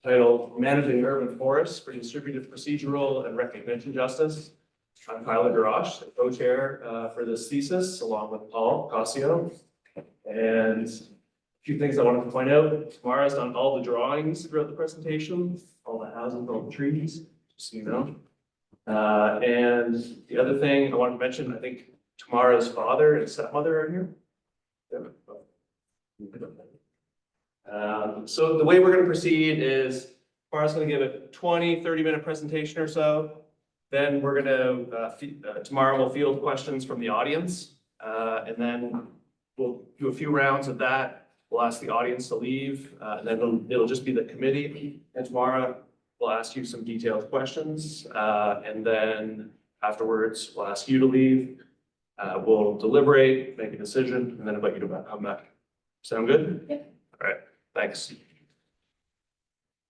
titled Managing Urban Forests for Distributive, Procedural, and Recognition Justice. I'm Kyla Garash, the co-chair for this thesis, along with Paul Cossio. And a few things I wanted to point out. Tamara's done all the drawings throughout the presentation, all the houses, all the trees, just so you know. And the other thing I wanted to mention, I think Tamara's father and stepmother are here. So the way we're going to proceed is Tamara's going to give a 30-minute presentation or so. Then we're going to, Tamara will field questions from the audience. And then we'll do a few rounds of that. We'll ask the audience to leave. And then it'll just be the committee. And Tamara will ask you some detailed questions. And then afterwards, we'll ask you to leave. We'll deliberate, make a decision, and then invite you to come back. Sound good? Yep. All right, thanks.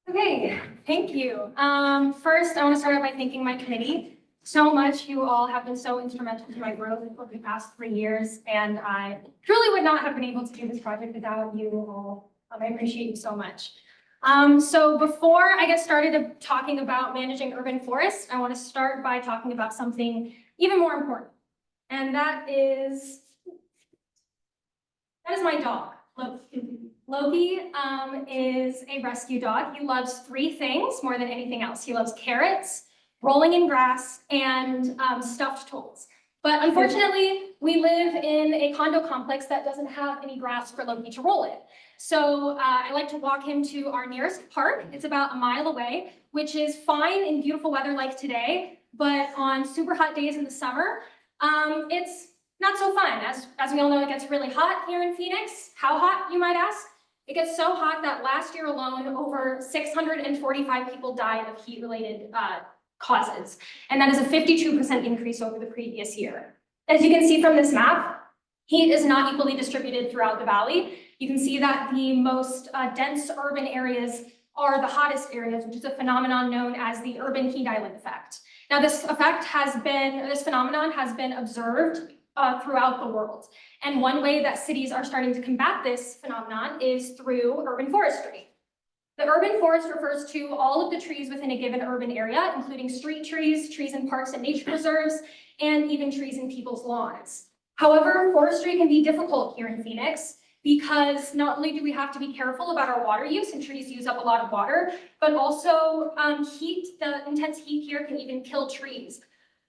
Okay, thank you. First, I want to start out by thanking my committee so much. You all have been so instrumental to my growth over the past 3 years, and I truly would not have been able to do this project without you all. I appreciate you so much. So before I get started talking about managing urban forests, I want to start by talking about something even more important. And that is my dog, Loki. Loki is a rescue dog. He loves 3 things more than anything else. He loves carrots, rolling in grass, and stuffed toads. But unfortunately, we live in a condo complex that doesn't have any grass for Loki to roll in. So I like to walk him to our nearest park. It's about a mile away, which is fine in beautiful weather like today. But on super hot days in the summer, it's not so fun. As we all know, it gets really hot here in Phoenix. How hot, you might ask? It gets so hot that last year alone, over 645 people died of heat-related causes. And that is a 52% increase over the previous year. As you can see from this map, heat is not equally distributed throughout the valley. You can see that the most dense urban areas are the hottest areas, which is a phenomenon known as the urban heat island effect. Now, this phenomenon has been observed throughout the world. And one way that cities are starting to combat this phenomenon is through urban forestry. The urban forest refers to all of the trees within a given urban area, including street trees, trees in parks and nature reserves, and even trees in people's lawns. However, forestry can be difficult here in Phoenix because not only do we have to be careful about our water use, and trees use up a lot of water, but also the intense heat here can even kill trees.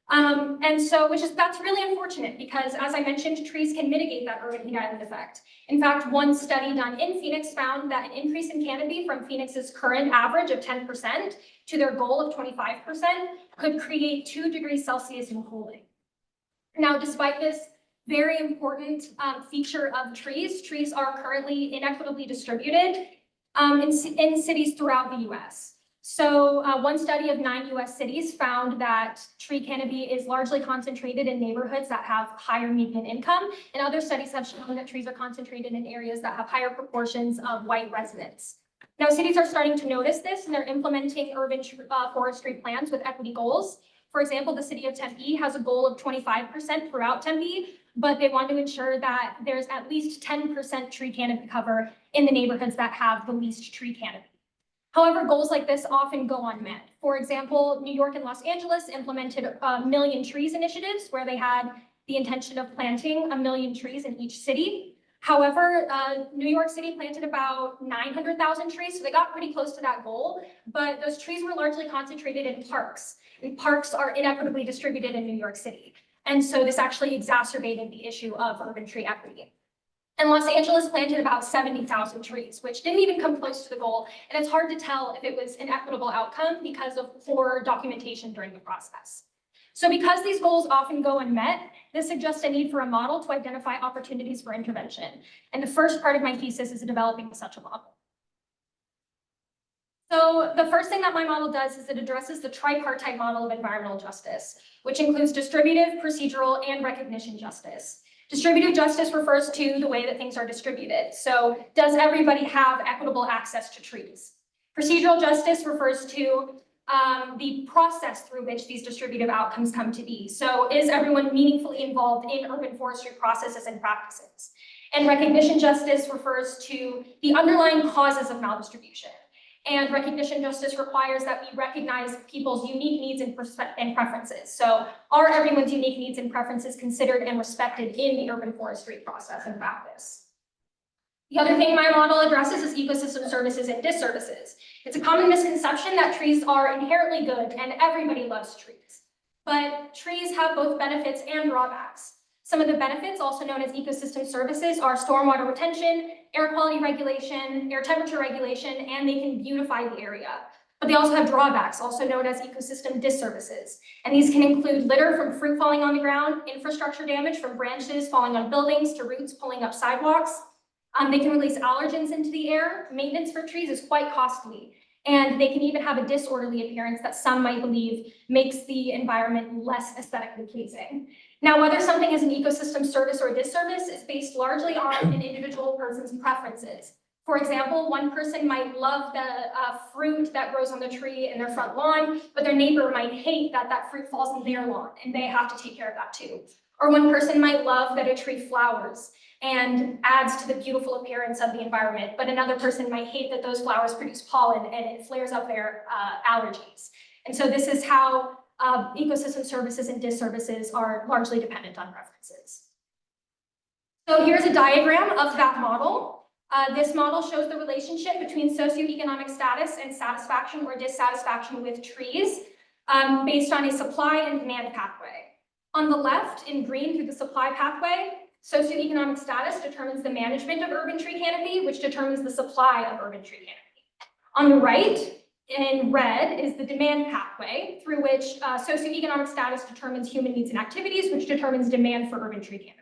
That's really unfortunate because, as I mentioned, trees can mitigate that urban heat island effect. In fact, one study done in Phoenix found that an increase in canopy from Phoenix's current average of 10% to their goal of 25% could create 2 degrees Celsius in cooling. Now, despite this very important feature of trees are currently inequitably distributed in cities throughout the US. So one study of 9 US cities found that tree canopy is largely concentrated in neighborhoods that have higher median income, and other studies have shown that trees are concentrated in areas that have higher proportions of white residents. Now, cities are starting to notice this, and they're implementing urban forestry plans with equity goals. For example, the city of Tempe has a goal of 25% throughout Tempe, but they want to ensure that there's at least 10% tree canopy cover in the neighborhoods that have the least tree canopy. However, goals like this often go unmet. For example, New York and Los Angeles implemented MillionTrees initiatives where they had the intention of planting 1 million trees in each city. However, New York City planted about 900,000 trees, so they got pretty close to that goal, but those trees were largely concentrated in parks, and parks are inequitably distributed in New York City. And so this actually exacerbated the issue of urban tree equity. And Los Angeles planted about 70,000 trees, which didn't even come close to the goal. And it's hard to tell if it was an equitable outcome because of poor documentation during the process. So because these goals often go unmet, this suggests a need for a model to identify opportunities for intervention. And the first part of my thesis is developing such a model. So the first thing that my model does is it addresses the tripartite model of environmental justice, which includes distributive, procedural, and recognition justice. Distributive justice refers to the way that things are distributed. So does everybody have equitable access to trees? Procedural justice refers to the process through which these distributive outcomes come to be. So is everyone meaningfully involved in urban forestry processes and practices? And recognition justice refers to the underlying causes of maldistribution. And recognition justice requires that we recognize people's unique needs and preferences. So are everyone's unique needs and preferences considered and respected in the urban forestry process and practice? The other thing my model addresses is ecosystem services and disservices. It's a common misconception that trees are inherently good and everybody loves trees. But trees have both benefits and drawbacks. Some of the benefits, also known as ecosystem services, are stormwater retention, air quality regulation, air temperature regulation, and they can beautify the area. But they also have drawbacks, also known as ecosystem disservices. And these can include litter from fruit falling on the ground, infrastructure damage from branches falling on buildings to roots pulling up sidewalks. They can release allergens into the air. Maintenance for trees is quite costly. And they can even have a disorderly appearance that some might believe makes the environment less aesthetically pleasing. Now, whether something is an ecosystem service or a disservice is based largely on an individual person's preferences. For example, one person might love the fruit that grows on the tree in their front lawn, but their neighbor might hate that that fruit falls in their lawn, and they have to take care of that too. Or one person might love that a tree flowers and adds to the beautiful appearance of the environment, but another person might hate that those flowers produce pollen and it flares up their allergies. And so this is how ecosystem services and disservices are largely dependent on preferences. So here's a diagram of that model. This model shows the relationship between socioeconomic status and satisfaction or dissatisfaction with trees based on a supply and demand pathway. On the left, in green through the supply pathway, socioeconomic status determines the management of urban tree canopy, which determines the supply of urban tree canopy. On the right, in red, is the demand pathway through which socioeconomic status determines human needs and activities, which determines demand for urban tree canopy.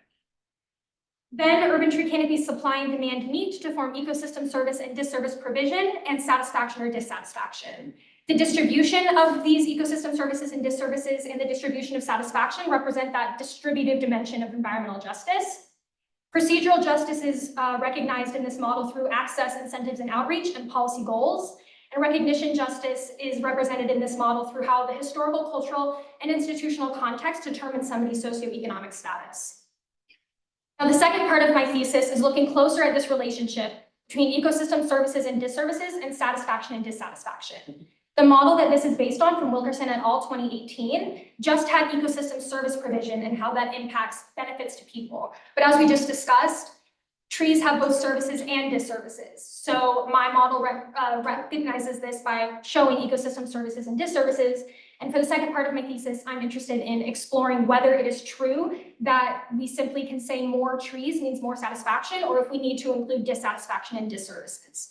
Then urban tree canopy supply and demand meet to form ecosystem service and disservice provision and satisfaction or dissatisfaction. The distribution of these ecosystem services and disservices and the distribution of satisfaction represent that distributive dimension of environmental justice. Procedural justice is recognized in this model through access, incentives, and outreach and policy goals. And recognition justice is represented in this model through how the historical, cultural, and institutional context determines somebody's socioeconomic status. Now, the second part of my thesis is looking closer at this relationship between ecosystem services and disservices and satisfaction and dissatisfaction. The model that this is based on from Wilkerson et al. 2018 just had ecosystem service provision and how that impacts benefits to people. But as we just discussed, trees have both services and disservices. So my model recognizes this by showing ecosystem services and disservices. And for the second part of my thesis, I'm interested in exploring whether it is true that we simply can say more trees means more satisfaction, or if we need to include dissatisfaction and disservices.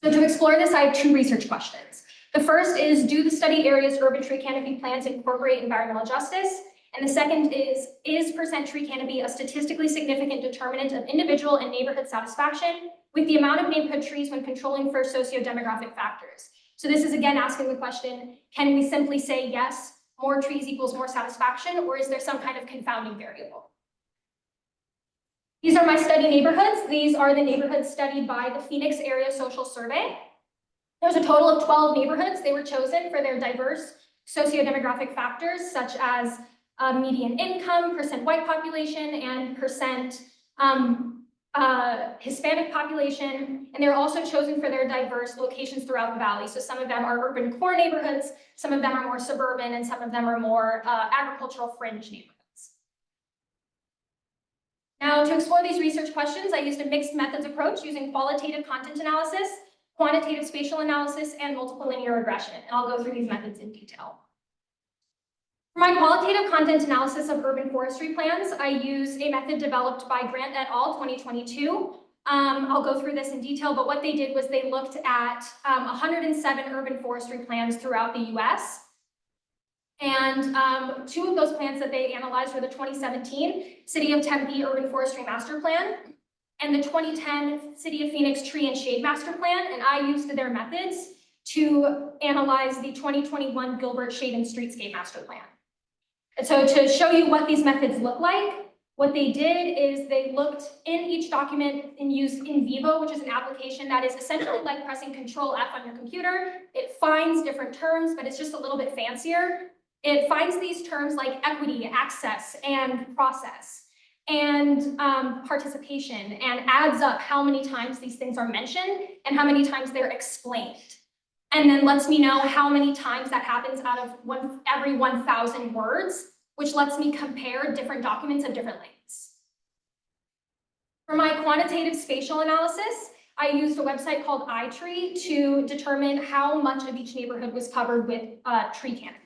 So to explore this, I have two research questions. The first is, do the study area's urban tree canopy plans incorporate environmental justice? And the second is percent tree canopy a statistically significant determinant of individual and neighborhood satisfaction with the amount of neighborhood trees when controlling for socio-demographic factors? So this is again asking the question, can we simply say yes, more trees equals more satisfaction, or is there some kind of confounding variable? These are my study neighborhoods. These are the neighborhoods studied by the Phoenix Area Social Survey. There's a total of 12 neighborhoods. They were chosen for their diverse socio-demographic factors, such as median income, percent white population, and percent Hispanic population. And they're also chosen for their diverse locations throughout the valley. So some of them are urban core neighborhoods, some of them are more suburban, and some of them are more agricultural fringe neighborhoods. Now, to explore these research questions, I used a mixed methods approach using qualitative content analysis, quantitative spatial analysis, and multiple linear regression. And I'll go through these methods in detail. For my qualitative content analysis of urban forestry plans, I use a method developed by Grant et al. 2022. I'll go through this in detail, but what they did was they looked at 107 urban forestry plans throughout the US. And two of those plans that they analyzed were the 2017 City of Tempe Urban Forestry Master Plan and the 2010 City of Phoenix Tree and Shade Master Plan. And I used their methods to analyze the 2021 Gilbert Shade and Streetscape Master Plan. And so to show you what these methods look like, what they did is they looked in each document and used in vivo, which is an application that is essentially like pressing Control F on your computer. It finds different terms, but it's just a little bit fancier. It finds these terms like equity, access, and process. and participation, and adds up how many times these things are mentioned and how many times they're explained. And then lets me know how many times that happens out of every 1,000 words, which lets me compare different documents of different lengths. For my quantitative spatial analysis, I used a website called iTree to determine how much of each neighborhood was covered with tree canopy.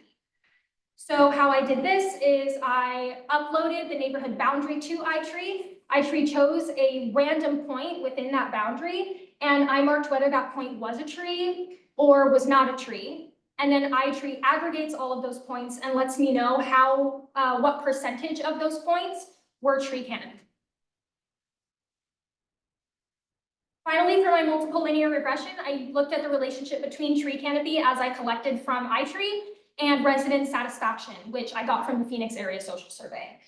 So how I did this is I uploaded the neighborhood boundary to iTree. iTree chose a random point within that boundary, and I marked whether that point was a tree or was not a tree. And then iTree aggregates all of those points and lets me know what percentage of those points were tree canopy. Finally, for my multiple linear regression, I looked at the relationship between tree canopy as I collected from iTree and resident satisfaction, which I got from the Phoenix Area Social Survey.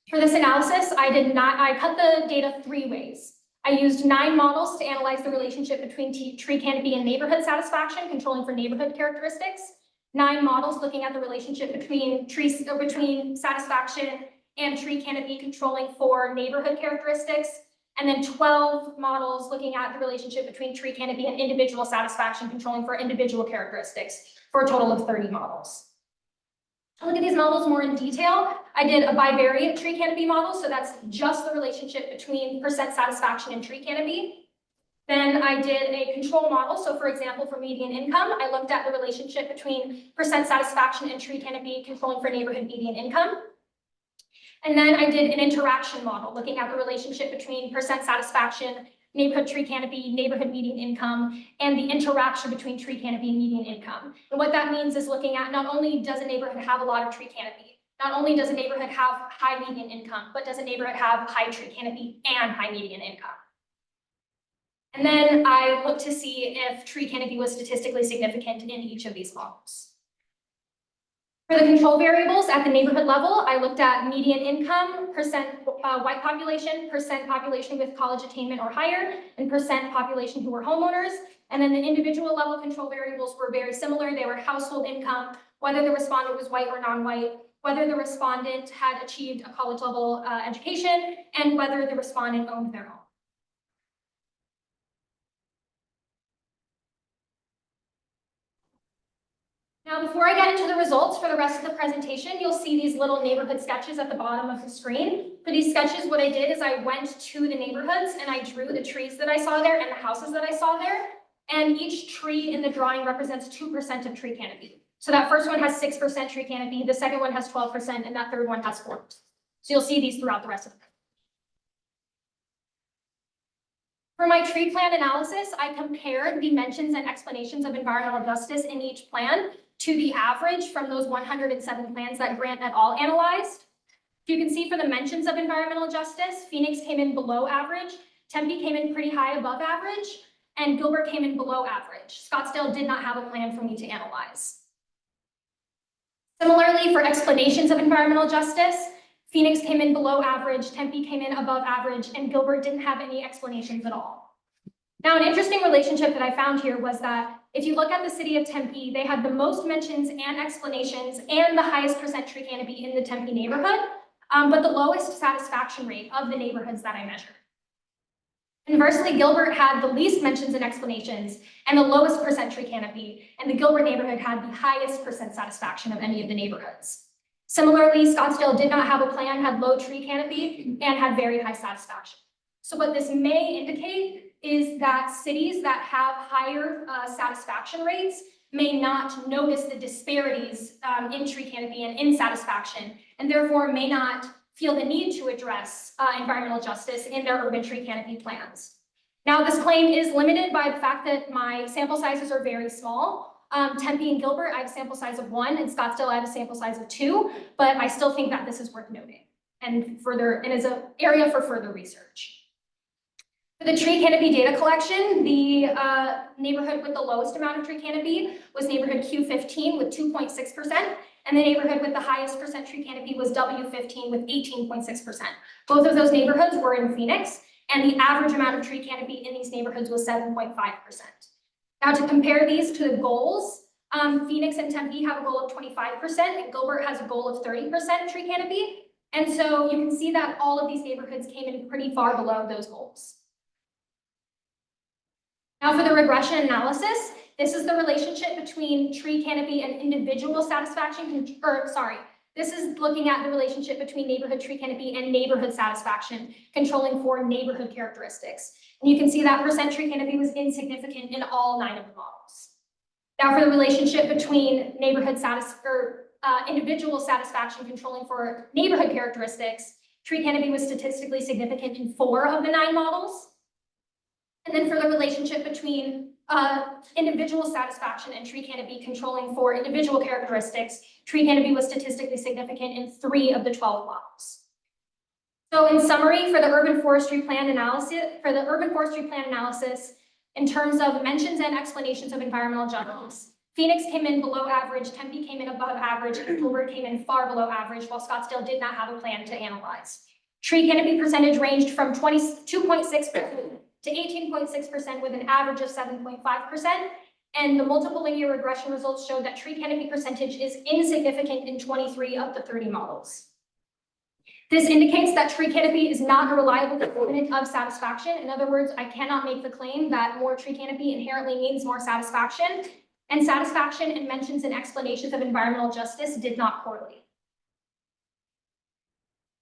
For this analysis, I cut the data 3 ways. I used 9 models to analyze the relationship between tree canopy and neighborhood satisfaction, controlling for neighborhood characteristics. 9 models looking at the relationship between satisfaction and tree canopy, controlling for neighborhood characteristics. And then 12 models looking at the relationship between tree canopy and individual satisfaction, controlling for individual characteristics, for a total of 30 models. To look at these models more in detail, I did a bivariate tree canopy model, so that's just the relationship between percent satisfaction and tree canopy. Then I did a control model, so for example, for median income, I looked at the relationship between percent satisfaction and tree canopy, controlling for neighborhood median income. And then I did an interaction model, looking at the relationship between percent satisfaction, neighborhood tree canopy, neighborhood median income, and the interaction between tree canopy and median income. And what that means is looking at not only does a neighborhood have a lot of tree canopy, not only does a neighborhood have high median income, but does a neighborhood have high tree canopy and high median income. And then I looked to see if tree canopy was statistically significant in each of these models. For the control variables at the neighborhood level, I looked at median income, percent white population, percent population with college attainment or higher, and percent population who were homeowners. And then the individual level control variables were very similar. They were household income, whether the respondent was white or non-white, whether the respondent had achieved a college level education, and whether the respondent owned their home. Now, before I get into the results for the rest of the presentation, you'll see these little neighborhood sketches at the bottom of the screen. For these sketches, what I did is I went to the neighborhoods and I drew the trees that I saw there and the houses that I saw there. And each tree in the drawing represents 2% of tree canopy. So that first one has 6% tree canopy, the second one has 12%, and that third one has 4%. So you'll see these throughout the rest of the presentation. For my tree plan analysis, I compared the mentions and explanations of environmental justice in each plan to the average from those 107 plans that Grant et al. Analyzed. You can see for the mentions of environmental justice, Phoenix came in below average, Tempe came in pretty high above average, and Gilbert came in below average. Scottsdale did not have a plan for me to analyze. Similarly, for explanations of environmental justice, Phoenix came in below average, Tempe came in above average, and Gilbert didn't have any explanations at all. Now, an interesting relationship that I found here was that if you look at the city of Tempe, they had the most mentions and explanations and the highest percent tree canopy in the Tempe neighborhood, but the lowest satisfaction rate of the neighborhoods that I measured. Conversely, Gilbert had the least mentions and explanations and the lowest percent tree canopy, and the Gilbert neighborhood had the highest percent satisfaction of any of the neighborhoods. Similarly, Scottsdale did not have a plan, had low tree canopy, and had very high satisfaction. So what this may indicate is that cities that have higher satisfaction rates may not notice the disparities in tree canopy and in satisfaction, and therefore may not feel the need to address environmental justice in their urban tree canopy plans. Now, this claim is limited by the fact that my sample sizes are very small. Tempe and Gilbert, I have a sample size of 1, and Scottsdale, I have a sample size of 2, but I still think that this is worth noting and is an area for further research. For the tree canopy data collection, the neighborhood with the lowest amount of tree canopy was neighborhood Q15 with 2.6%, and the neighborhood with the highest percent tree canopy was W15 with 18.6%. Both of those neighborhoods were in Phoenix, and the average amount of tree canopy in these neighborhoods was 7.5%. Now, to compare these to the goals, Phoenix and Tempe have a goal of 25%, and Gilbert has a goal of 30% tree canopy. And so you can see that all of these neighborhoods came in pretty far below those goals. Now for the regression analysis, this is the relationship between tree canopy and individual satisfaction, this is looking at the relationship between neighborhood tree canopy and neighborhood satisfaction, controlling for neighborhood characteristics. And you can see that percent tree canopy was insignificant in all 9 of the models. Now for the relationship between individual satisfaction controlling for neighborhood characteristics, tree canopy was statistically significant in 4 of the 9 models. And then for the relationship between individual satisfaction and tree canopy controlling for individual characteristics, tree canopy was statistically significant in 3 of the 12 models. So in summary, for the urban forestry plan analysis, in terms of mentions and explanations of environmental justice, Phoenix came in below average, Tempe came in above average, and Gilbert came in far below average, while Scottsdale did not have a plan to analyze. Tree canopy percentage ranged from 22.6% to 18.6% with an average of 7.5%. And the multiple linear regression results showed that tree canopy percentage is insignificant in 23 of the 30 models. This indicates that tree canopy is not a reliable determinant of satisfaction. In other words, I cannot make the claim that more tree canopy inherently means more satisfaction, and satisfaction and mentions and explanations of environmental justice did not correlate.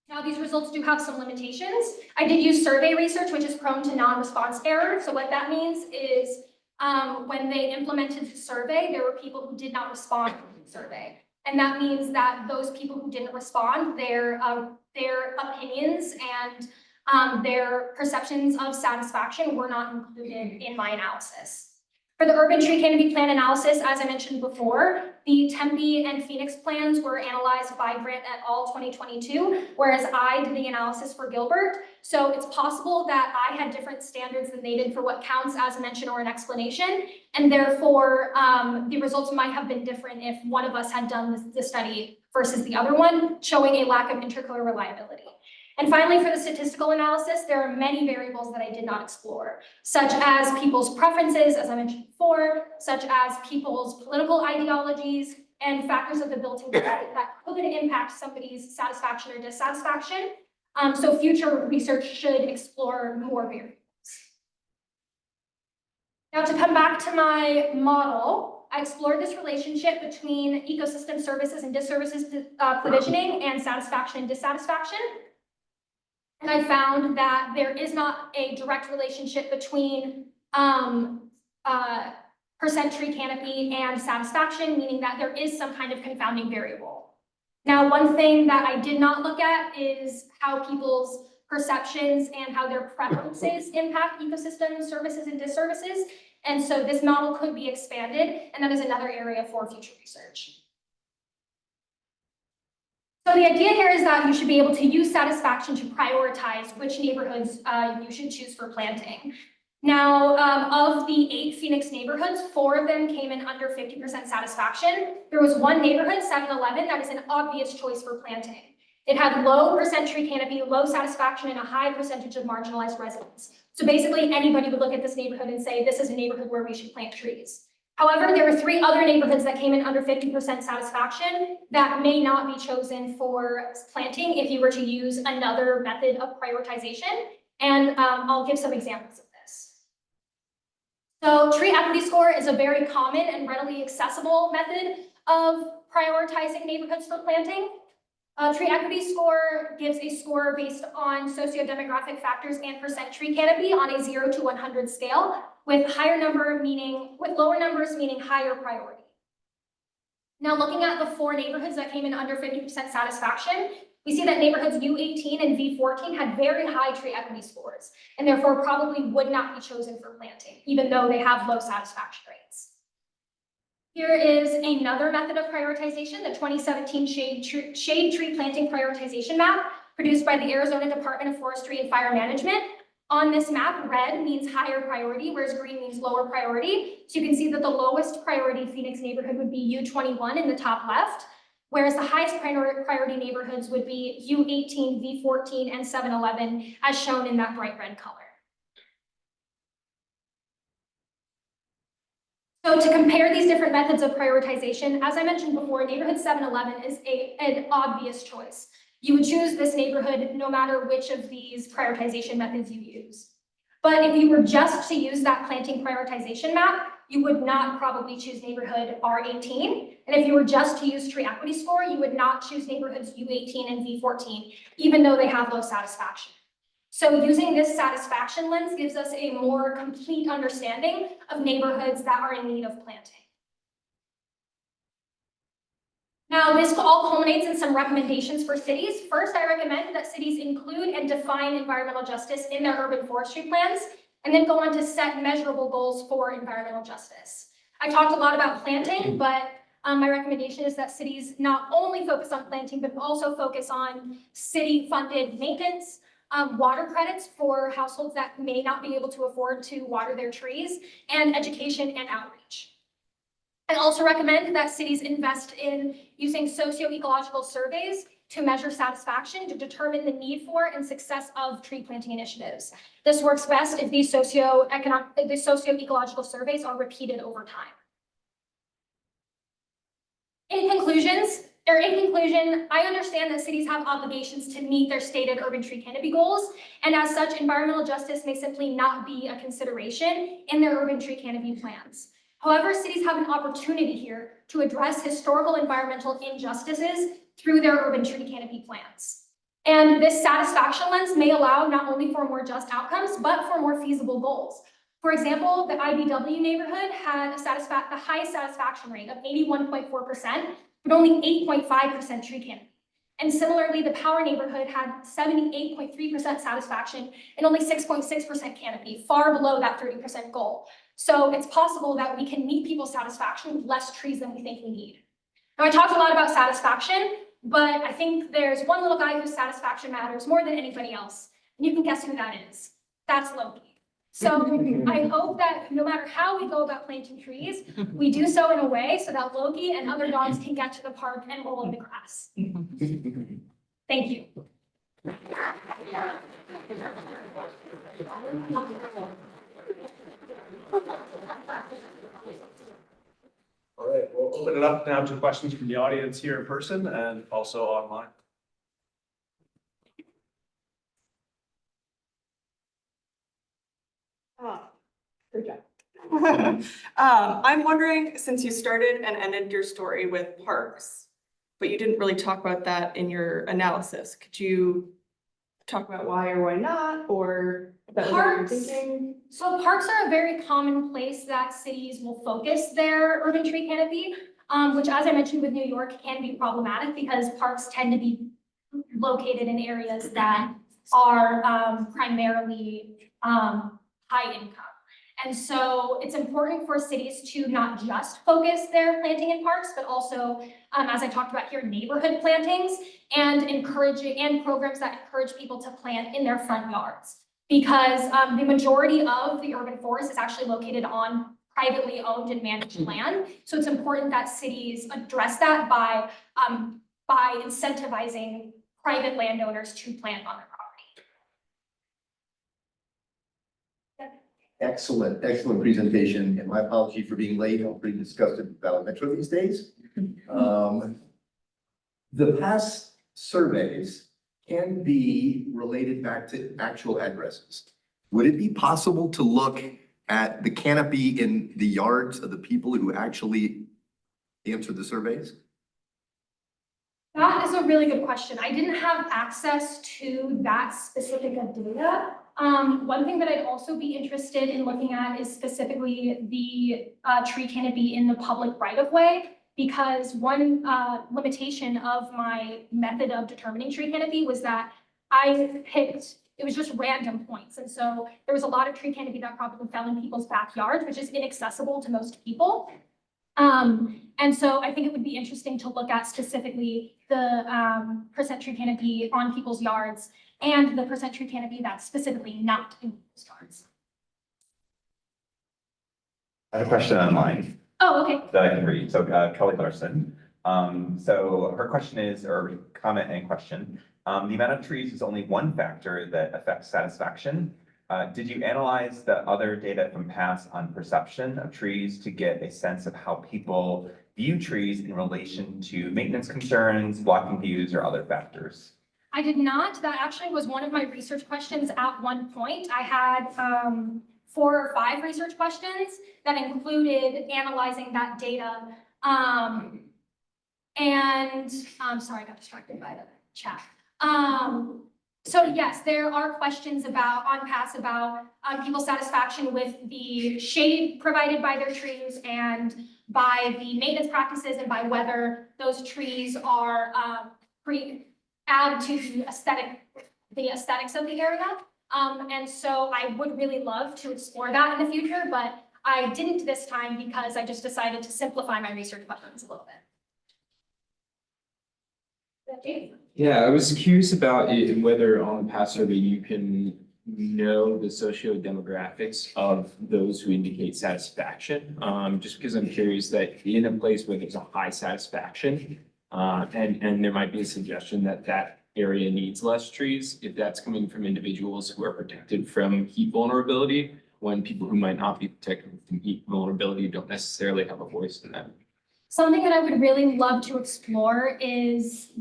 Now, these results do have some limitations. I did use survey research, which is prone to non-response error. So what that means is when they implemented the survey, there were people who did not respond to the survey. And that means that those people who didn't respond, their opinions and their perceptions of satisfaction were not included in my analysis. For the urban tree canopy plan analysis, as I mentioned before, the Tempe and Phoenix plans were analyzed by Grant et al. 2022, whereas I did the analysis for Gilbert. So it's possible that I had different standards than they did for what counts as a mention or an explanation, and therefore the results might have been different if one of us had done the study versus the other one, showing a lack of intercalated reliability. And finally, for the statistical analysis, there are many variables that I did not explore, such as people's preferences, as I mentioned before, such as people's political ideologies, and factors of the built-in that could impact somebody's satisfaction or dissatisfaction. So future research should explore more variables. Now, to come back to my model, I explored this relationship between ecosystem services and disservices provisioning and satisfaction and dissatisfaction. And I found that there is not a direct relationship between percent tree canopy and satisfaction, meaning that there is some kind of confounding variable. Now, one thing that I did not look at is how people's perceptions and how their preferences impact ecosystem services and disservices. And so this model could be expanded, and that is another area for future research. So the idea here is that you should be able to use satisfaction to prioritize which neighborhoods you should choose for planting. Now, of the 8 Phoenix neighborhoods, 4 of them came in under 50% satisfaction. There was one neighborhood, 7-Eleven, that is an obvious choice for planting. It had low percent tree canopy, low satisfaction, and a high percentage of marginalized residents. So basically, anybody would look at this neighborhood and say, this is a neighborhood where we should plant trees. However, there were 3 other neighborhoods that came in under 50% satisfaction that may not be chosen for planting if you were to use another method of prioritization. And I'll give some examples of this. So tree equity score is a very common and readily accessible method of prioritizing neighborhoods for planting. Tree equity score gives a score based on socio-demographic factors and percent tree canopy on a 0 to 100 scale, with lower numbers meaning higher priority. Now, looking at the 4 neighborhoods that came in under 50% satisfaction, we see that neighborhoods U18 and V14 had very high tree equity scores, and therefore probably would not be chosen for planting, even though they have low satisfaction rates. Here is another method of prioritization, the 2017 shade tree planting prioritization map produced by the Arizona Department of Forestry and Fire Management. On this map, red means higher priority, whereas green means lower priority. So you can see that the lowest priority Phoenix neighborhood would be U21 in the top left, whereas the highest priority neighborhoods would be U18, V14, and 7-Eleven, as shown in that bright red color. So to compare these different methods of prioritization, as I mentioned before, neighborhood 7-Eleven is an obvious choice. You would choose this neighborhood no matter which of these prioritization methods you use. But if you were just to use that planting prioritization map, you would not probably choose neighborhood R18. And if you were just to use tree equity score, you would not choose neighborhoods U18 and V14, even though they have low satisfaction. So using this satisfaction lens gives us a more complete understanding of neighborhoods that are in need of planting. Now, this all culminates in some recommendations for cities. First, I recommend that cities include and define environmental justice in their urban forestry plans, and then go on to set measurable goals for environmental justice. I talked a lot about planting, but my recommendation is that cities not only focus on planting, but also focus on city-funded maintenance, water credits for households that may not be able to afford to water their trees, and education and outreach. I also recommend that cities invest in using socioecological surveys to measure satisfaction to determine the need for and success of tree planting initiatives. This works best if these socioecological surveys are repeated over time. In conclusion, I understand that cities have obligations to meet their stated urban tree canopy goals, and as such, environmental justice may simply not be a consideration in their urban tree canopy plans. However, cities have an opportunity here to address historical environmental injustices through their urban tree canopy plans. And this satisfaction lens may allow not only for more just outcomes, but for more feasible goals. For example, the IBW neighborhood had the highest satisfaction rate of 81.4%, but only 8.5% tree canopy. And similarly, the Power neighborhood had 78.3% satisfaction and only 6.6% canopy, far below that 30% goal. So it's possible that we can meet people's satisfaction with less trees than we think we need. Now, I talked a lot about satisfaction, but I think there's one little guy whose satisfaction matters more than anybody else. And you can guess who that is. That's Loki. So I hope that no matter how we go about planting trees, we do so in a way so that Loki and other dogs can get to the park and roll in the grass. Thank you. All right, we'll open it up now to questions from the audience here in person and also online. Good job. I'm wondering, since you started and ended your story with parks, but you didn't really talk about that in your analysis, could you talk about why or why not, or if that was what you were thinking? So parks are a very common place that cities will focus their urban tree canopy, which, as I mentioned with New York, can be problematic because parks tend to be located in areas that are primarily high income. And so it's important for cities to not just focus their planting in parks, but also, as I talked about here, neighborhood plantings and programs that encourage people to plant in their front yards. Because the majority of the urban forest is actually located on privately owned and managed land. So it's important that cities address that by incentivizing private landowners to plant on their property. Excellent presentation, and my apology for being late. I'm pretty disgusted with Valley Metro these days. The past surveys can be related back to actual addresses. Would it be possible to look at the canopy in the yards of the people who actually answered the surveys? That is a really good question. I didn't have access to that specific data. One thing that I'd also be interested in looking at is specifically the tree canopy in the public right-of-way, because one limitation of my method of determining tree canopy was that it was just random points. And so there was a lot of tree canopy that probably fell in people's backyards, which is inaccessible to most people. And so I think it would be interesting to look at specifically the percent tree canopy on people's yards and the percent tree canopy that's specifically not in people's yards. I have a question online Oh, okay. that I can read. So Kelly Larson. So her question is, or comment and question, the amount of trees is only one factor that affects satisfaction. Did you analyze the other data from past on perception of trees to get a sense of how people view trees in relation to maintenance concerns, blocking views, or other factors? I did not. That actually was one of my research questions at one point. I had 4 or 5 research questions that included analyzing that data. Sorry, I got distracted by the chat. So yes, there are questions on PASS about people's satisfaction with the shade provided by their trees and by the maintenance practices and by whether those trees are add to the aesthetics of the area. And so I would really love to explore that in the future, but I didn't this time because I just decided to simplify my research questions a little bit. Yeah, I was curious about whether on the PASS survey you can know the socio-demographics of those who indicate satisfaction. Just because I'm curious that in a place where there's a high satisfaction, and there might be a suggestion that that area needs less trees, if that's coming from individuals who are protected from heat vulnerability, when people who might not be protected from heat vulnerability don't necessarily have a voice in that. Something that I would really love to explore is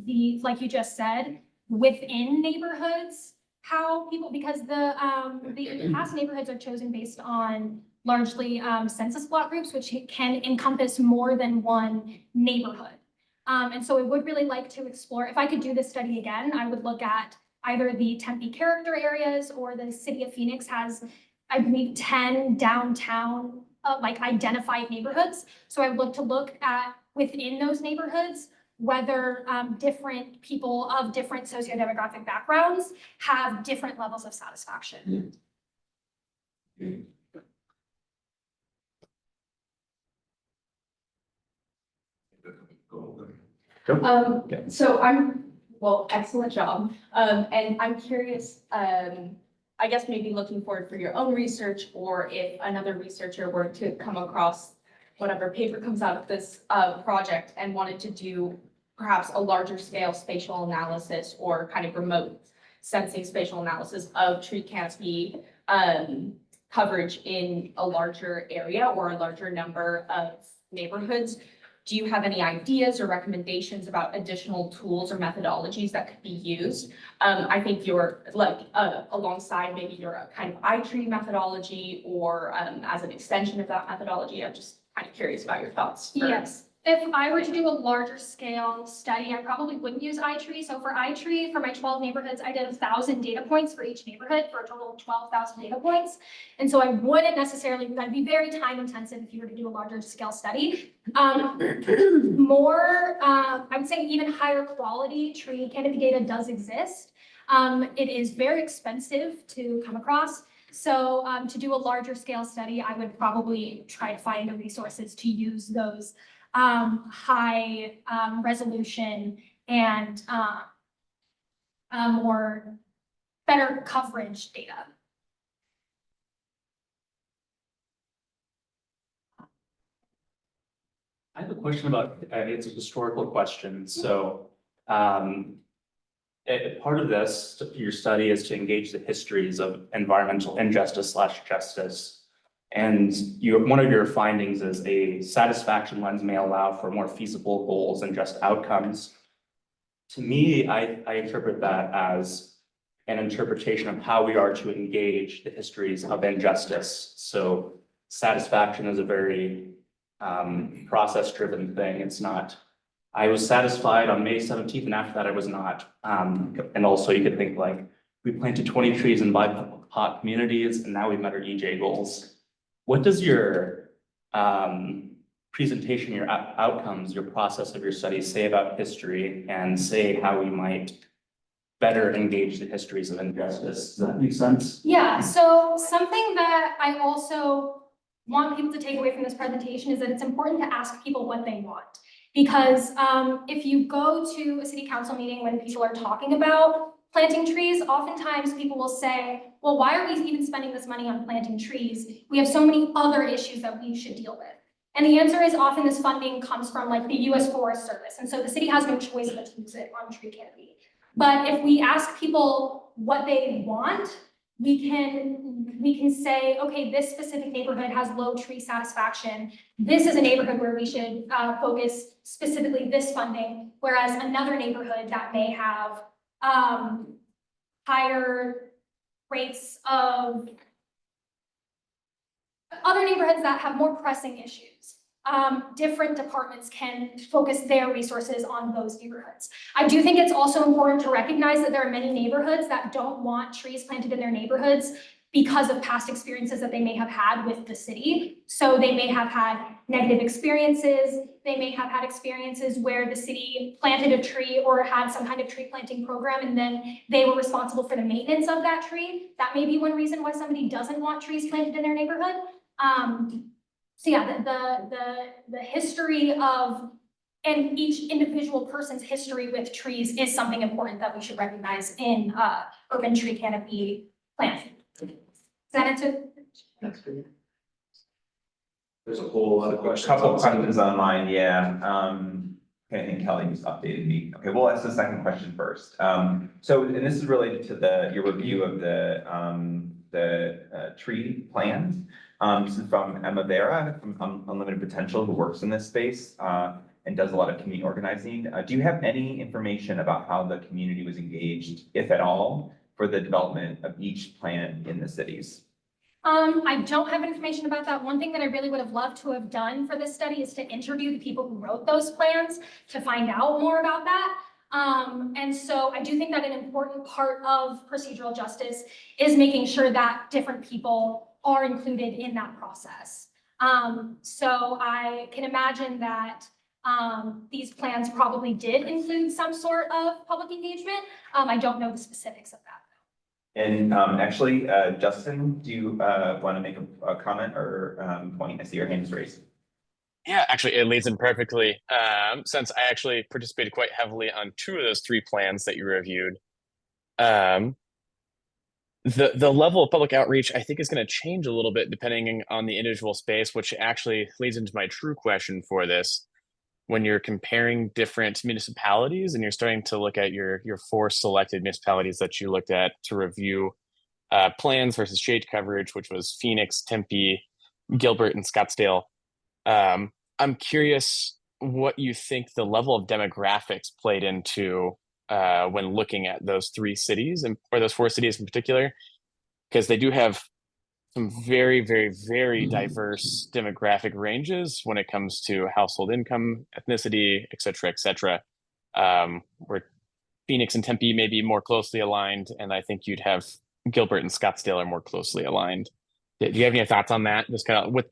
like you just said, within neighborhoods, how people, because the past neighborhoods are chosen based on largely census block groups, which can encompass more than one neighborhood. And so I would really like to explore, if I could do this study again, I would look at either the Tempe character areas or the city of Phoenix has, I believe, 10 downtown like identified neighborhoods. So I would look at within those neighborhoods, whether different people of different sociodemographic backgrounds have different levels of satisfaction. Excellent job. And I'm curious, I guess maybe looking forward for your own research, or if another researcher were to come across whatever paper comes out of this project and wanted to do perhaps a larger scale spatial analysis or kind of remote sensing spatial analysis of tree canopy coverage in a larger area or a larger number of neighborhoods. Do you have any ideas or recommendations about additional tools or methodologies that could be used? I think you're like alongside maybe your kind of iTree methodology or as an extension of that methodology. I'm just kind of curious about your thoughts. Yes. If I were to do a larger scale study, I probably wouldn't use iTree. So for iTree, for my 12 neighborhoods, I did 1,000 data points for each neighborhood for a total of 12,000 data points. And so I wouldn't necessarily, that'd be very time intensive if you were to do a larger scale study. I would say even higher quality tree canopy data does exist. It is very expensive to come across. So to do a larger scale study, I would probably try to find the resources to use those high resolution and more better coverage data. I have a question about, it's a historical question. So part of this, your study is to engage the histories of environmental injustice / justice. And one of your findings is a satisfaction lens may allow for more feasible goals and just outcomes. To me, I interpret that as an interpretation of how we are to engage the histories of injustice. So satisfaction is a very process-driven thing. It's not, I was satisfied on May 17th and after that I was not. And also you could think like, we planted 20 trees in BIPOC communities and now we've met our EJ goals. What does your presentation, your outcomes, your process of your studies say about history and say how we might better engage the histories of injustice? Does that make sense? Yeah, so something that I also want people to take away from this presentation is that it's important to ask people what they want. Because if you go to a city council meeting when people are talking about planting trees, oftentimes people will say, well, why are we even spending this money on planting trees? We have so many other issues that we should deal with. And the answer is often this funding comes from like the US Forest Service. And so the city has no choice but to use it on tree canopy. But if we ask people what they want, we can say, okay, this specific neighborhood has low tree satisfaction. This is a neighborhood where we should focus specifically this funding, whereas another neighborhood that may have higher rates of other neighborhoods that have more pressing issues. Different departments can focus their resources on those neighborhoods. I do think it's also important to recognize that there are many neighborhoods that don't want trees planted in their neighborhoods because of past experiences that they may have had with the city. So they may have had negative experiences. They may have had experiences where the city planted a tree or had some kind of tree planting program, and then they were responsible for the maintenance of that tree. That may be one reason why somebody doesn't want trees planted in their neighborhood. So yeah, the history of, and each individual person's history with trees is something important that we should recognize in urban tree canopy planting. Does that answer? That's good. There's a whole lot of questions. Couple questions online, yeah. Okay, I think Kelly just updated me. Okay, we'll ask the second question first. So, and this is related to your review of the tree plans. This is from Emma Vera from Unlimited Potential, who works in this space and does a lot of community organizing. Do you have any information about how the community was engaged, if at all, for the development of each plan in the cities? I don't have information about that. One thing that I really would have loved to have done for this study is to interview the people who wrote those plans to find out more about that. And so I do think that an important part of procedural justice is making sure that different people are included in that process. So I can imagine that these plans probably did include some sort of public engagement. I don't know the specifics of that. And actually, Justin, do you want to make a comment or point? I see your hand is raised. Yeah, actually, it leads in perfectly. Since I actually participated quite heavily on 2 of those 3 plans that you reviewed, the level of public outreach I think is going to change a little bit depending on the individual space, which actually leads into my true question for this. When you're comparing different municipalities and you're starting to look at your 4 selected municipalities that you looked at to review plans versus shade coverage, which was Phoenix, Tempe, Gilbert, and Scottsdale. I'm curious what you think the level of demographics played into when looking at those 3 cities or those 4 cities in particular, because they do have some very, very, very diverse demographic ranges when it comes to household income, ethnicity, et cetera, where Phoenix and Tempe may be more closely aligned, and I think you'd have Gilbert and Scottsdale are more closely aligned. Do you have any thoughts on that? Just kind of what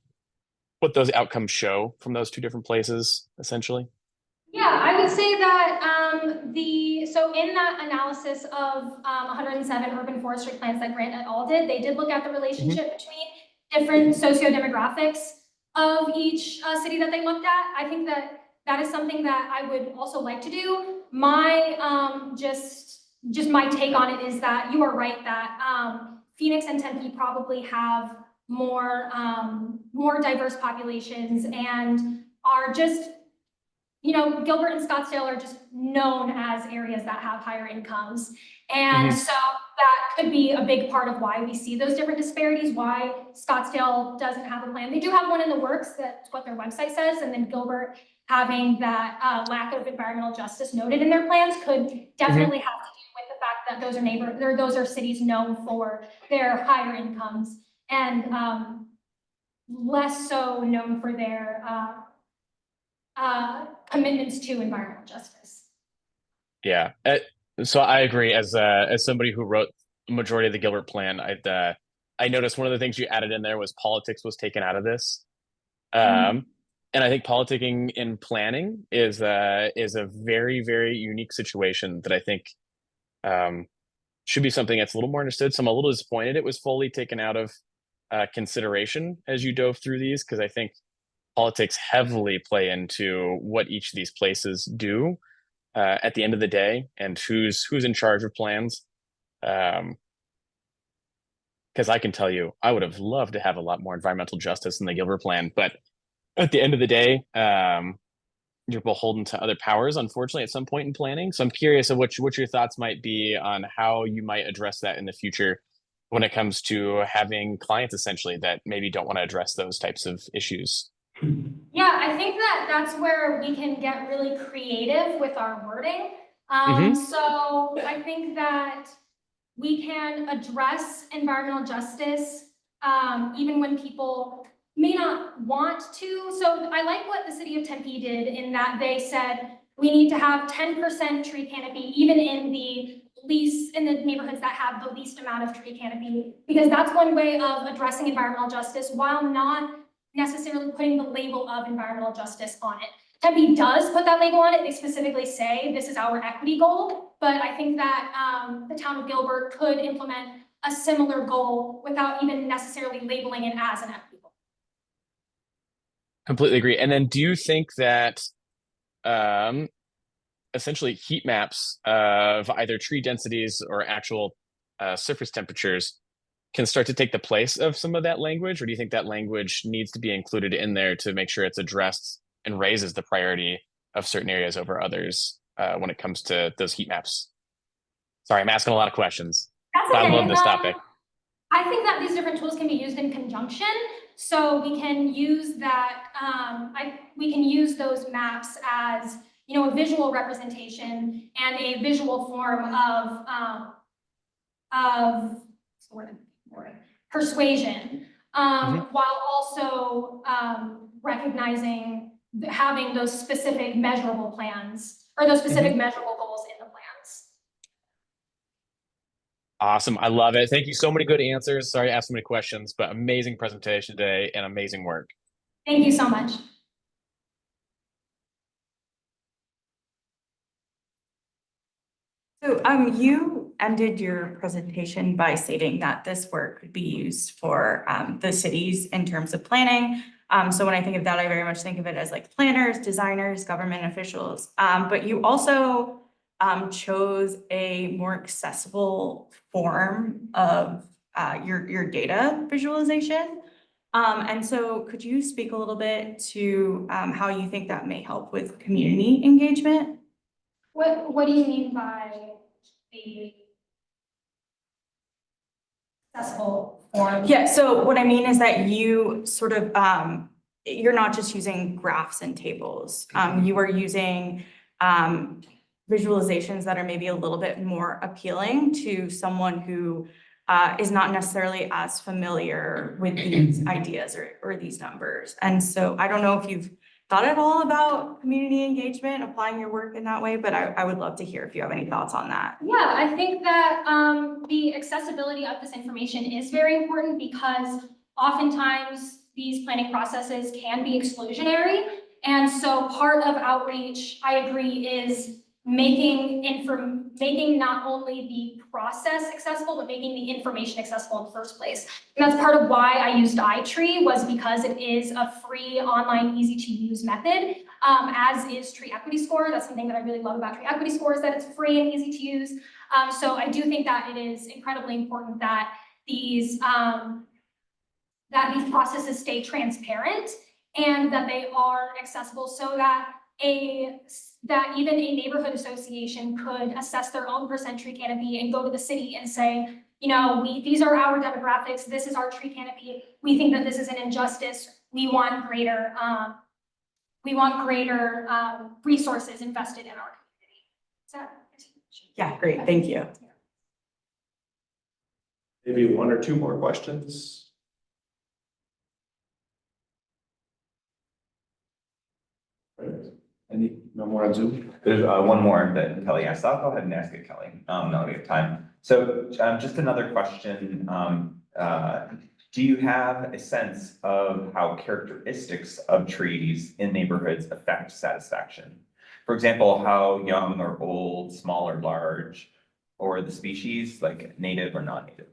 those outcomes show from those 2 different places, essentially? Yeah, I would say that so in that analysis of 107 urban forestry plans that Grant et al. They did look at the relationship between different socio-demographics of each city that they looked at. I think that that is something that I would also like to do. My just my take on it is that you are right that Phoenix and Tempe probably have more diverse populations and are just, Gilbert and Scottsdale are just known as areas that have higher incomes. And so that could be a big part of why we see those different disparities, why Scottsdale doesn't have a plan. They do have one in the works, that's what their website says, and then Gilbert having that lack of environmental justice noted in their plans could definitely have to do with the fact that those are cities known for their higher incomes and less so known for their commitments to environmental justice. Yeah, so I agree. As somebody who wrote the majority of the Gilbert plan, I noticed one of the things you added in there was politics was taken out of this, and I think politicking in planning is a very, very unique situation that I think should be something that's a little more understood. So I'm a little disappointed it was fully taken out of consideration as you dove through these, because I think politics heavily play into what each of these places do at the end of the day, and who's in charge of plans. Because I can tell you, I would have loved to have a lot more environmental justice in the Gilbert plan, but at the end of the day, you're beholden to other powers, unfortunately, at some point in planning. So I'm curious of what your thoughts might be on how you might address that in the future when it comes to having clients essentially that maybe don't want to address those types of issues. Yeah, I think that that's where we can get really creative with our wording. So I think that we can address environmental justice, even when people may not want to. So I like what the city of Tempe did in that they said, we need to have 10% tree canopy, even in the neighborhoods that have the least amount of tree canopy, because that's one way of addressing environmental justice while not necessarily putting the label of environmental justice on it. Tempe does put that label on it. They specifically say this is our equity goal, but I think that the town of Gilbert could implement a similar goal without even necessarily labeling it as an equity goal. Completely agree. And then do you think that essentially heat maps of either tree densities or actual surface temperatures can start to take the place of some of that language? Or do you think that language needs to be included in there to make sure it's addressed and raises the priority of certain areas over others when it comes to those heat maps? Sorry, I'm asking a lot of questions. That's But okay. I love this topic. I think that these different tools can be used in conjunction. So we can use that, we can use those maps as, a visual representation and a visual form of persuasion, while also recognizing having those specific measurable plans or those specific measurable goals in the plans. Awesome. I love it. Thank you. So many good answers. Sorry to ask so many questions, but amazing presentation today and amazing work. Thank you so much. So you ended your presentation by stating that this work could be used for the cities in terms of planning. So when I think of that, I very much think of it as like planners, designers, government officials. But you also chose a more accessible form of your data visualization. And so could you speak a little bit to how you think that may help with community engagement? What do you mean by the accessible form? Yeah, so what I mean is that you sort of, you're not just using graphs and tables. You are using visualizations that are maybe a little bit more appealing to someone who is not necessarily as familiar with these ideas or these numbers. And so I don't know if you've thought at all about community engagement, applying your work in that way, but I would love to hear if you have any thoughts on that. Yeah, I think that the accessibility of this information is very important because oftentimes these planning processes can be exclusionary. And so part of outreach, I agree, is making not only the process accessible, but making the information accessible in the first place. And that's part of why I used iTree, was because it is a free online, easy to use method, as is Tree Equity Score. That's something that I really love about Tree Equity Score, is that it's free and easy to use. So I do think that it is incredibly important that these processes stay transparent and that they are accessible, so that even a neighborhood association could assess their own percent tree canopy and go to the city and say, these are our demographics, this is our tree canopy, we think that this is an injustice, we want greater resources invested in our community. Yeah, great, thank you. Maybe one or two more questions. No more on Zoom? There's one more that Kelly asked. I'll go ahead and ask it, Kelly. Now that we have time. So just another question. Do you have a sense of how characteristics of trees in neighborhoods affect satisfaction? For example, how young or old, small or large, or the species, like native or non-native?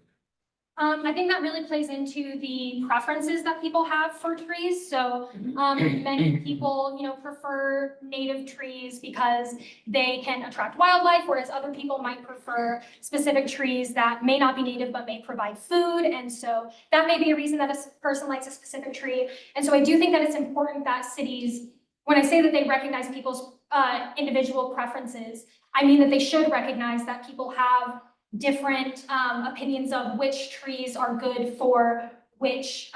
I think that really plays into the preferences that people have for trees. So many people, prefer native trees because they can attract wildlife, whereas other people might prefer specific trees that may not be native but may provide food. And so that may be a reason that a person likes a specific tree. And so I do think that it's important that cities, when I say that they recognize people's individual preferences, I mean that they should recognize that people have different opinions of which trees are good for which,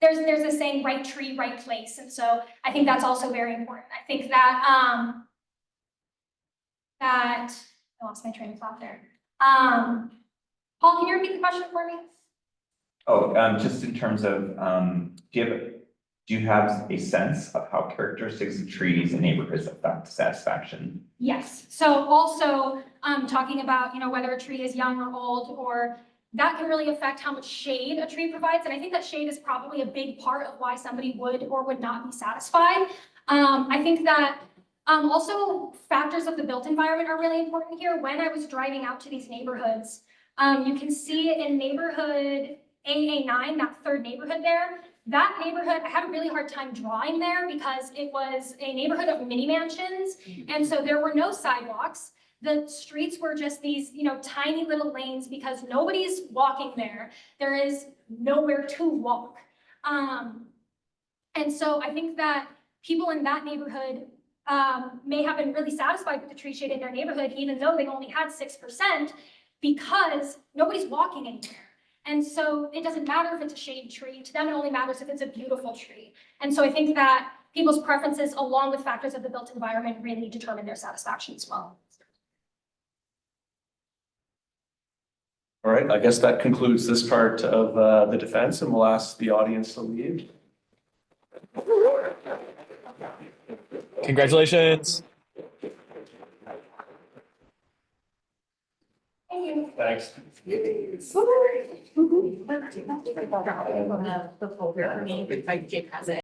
there's a saying, right tree, right place. And so I think that's also very important. I think that that, I lost my train of thought there. Paul, can you repeat the question for me? Oh, just in terms of, do you have a sense of how characteristics of trees in neighborhoods affect satisfaction? Yes, so also, talking about, whether a tree is young or old, or that can really affect how much shade a tree provides, and I think that shade is probably a big part of why somebody would or would not be satisfied. I think that, also factors of the built environment are really important here. When I was driving out to these neighborhoods, you can see in neighborhood AA9, that third neighborhood there, that neighborhood, I had a really hard time drawing there because it was a neighborhood of mini mansions. And so there were no sidewalks. The streets were just these, tiny little lanes because nobody's walking there. There is nowhere to walk. And so I think that people in that neighborhood may have been really satisfied with the tree shade in their neighborhood, even though they only had 6%, because nobody's walking anywhere. And so it doesn't matter if it's a shade tree. To them, it only matters if it's a beautiful tree. And so I think that people's preferences, along with factors of the built environment, really determine their satisfaction as well. All right, I guess that concludes this part of the defense, and we'll ask the audience to leave. Congratulations. Thanks. The folder, I mean, if I did present.